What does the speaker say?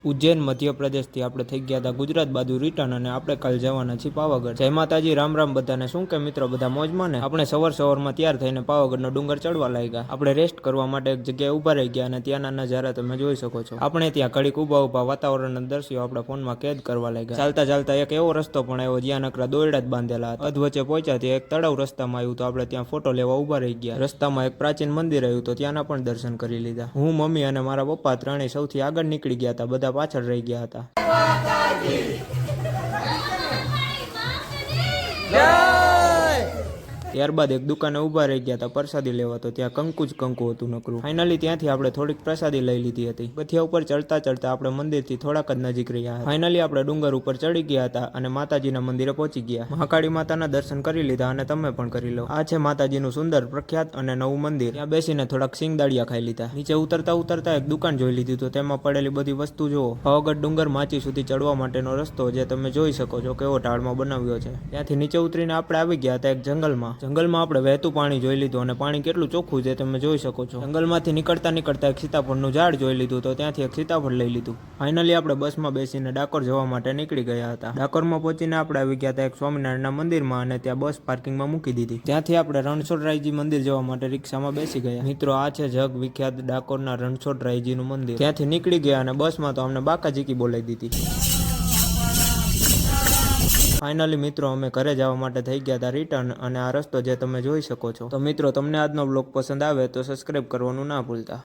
ઉજ્જૈન મધ્યપ્રદેશથી આપણે થઈ ગયા હતા ગુજરાત બાજુ રિટર્ન અને આપણે કાલ જવાના છીએ પાવાગઢ। જય માતાજી, રામ રામ બધાને। શું કે મિત્રો બધા મોજમાં ને? આપણે સવારમાં તૈયાર થઈને પાવાગઢનો ડુંગર ચડવા લાગ્યા। આપણે રેસ્ટ કરવા માટે એક જગ્યાએ ઊભા રહી ગયા અને ત્યાંના નજારા તમે જોઈ શકો છો। આપણે ત્યાં ઘડીક ઊભા વાતાવરણના દ્રશ્યો આપણા ફોનમાં કેદ કરવા લાગ્યા। ચાલતા ચાલતા એક એવો રસ્તો પણ આવ્યો જ્યાં નકરા દોરડા જ બાંધેલા હતા। અધવચ્ચે પહોંચ્યા ત્યાં એક તળાવ રસ્તામાં આવ્યું તો આપણે ત્યાં ફોટો લેવા ઊભા રહી ગયા। રસ્તામાં એક પ્રાચીન મંદિર આવ્યું તો ત્યાંના પણ દર્શન કરી લીધા। હું, મમ્મી અને મારા પપ્પા ત્રણેય સૌથી આગળ નીકળી ગયા હતા, બધા પાછળ રહી ગયા હતા। ત્યારબાદ એક દુકાને ઊભા રહી ગયા હતા પ્રસાદી લેવા, તો ત્યાં કંકુ જ કંકુ હતું નકરું। ફાઇનલી ત્યાંથી આપણે થોડીક પ્રસાદી લઈ લીધી હતી। પથિયા ઉપર ચડતા ચડતા આપણે મંદિરથી થોડાક જ નજીક રહ્યા હતા। ફાઇનલી આપણે ડુંગર ઉપર ચડી ગયા હતા અને માતાજીના મંદિરે પહોંચી ગયા। મહાકાળી માતાના દર્શન કરી લીધા અને તમે પણ કરી લો। આ છે માતાજીનું સુંદર, પ્રખ્યાત અને નવું મંદિર। ત્યાં બેસીને થોડાક સિંગદાળિયા ખાઈ લીધા। નીચે ઉતરતા એક દુકાન જોઈ લીધી તો તેમાં પડેલી બધી વસ્તુ જુઓ। પાવાગઢ ડુંગર માચી સુધી ચડવા માટેનો રસ્તો જે તમે જોઈ શકો છો કેવો ઢાળમાં બનાવ્યો છે। ત્યાંથી નીચે ઉતરીને આપણે આવી ગયા હતા એક જંગલમાં। જંગલમાં આપણે વહેતું પાણી જોઈ લીધું અને પાણી કેટલું ચોખ્ખું છે તમે જોઈ શકો છો। જંગલમાંથી નીકળતા એક સીતાફળનું ઝાડ જોઈ લીધું તો ત્યાંથી એક સીતાફળ લઈ લીધું। ફાઇનલી આપણે બસમાં બેસીને ડાકોર જવા માટે નીકળી ગયા હતા। ડાકોરમાં પહોંચીને આપણે આવી ગયા હતા એક સ્વામિનારાયણના મંદિરમાં અને ત્યાં બસ પાર્કિંગમાં મૂકી દીધી। ત્યાંથી આપણે રણછોડરાયજી મંદિર જવા માટે રિક્ષામાં બેસી ગયા। મિત્રો, આ છે જગ વિખ્યાત ડાકોરના રણછોડરાયજીનું મંદિર। ત્યાંથી નીકળી ગયા અને બસમાં તો અમને બાકાજીકી બોલાવી દીધી। ફાઇનલી મિત્રો અમે ઘરે જવા માટે થઈ ગયા હતા રિટર્ન અને આ રસ્તો જે તમે જોઈ શકો છો। તો મિત્રો, તમને આજનો બ્લોગ પસંદ આવે તો સબસ્ક્રાઇબ કરવાનું ના ભૂલતા।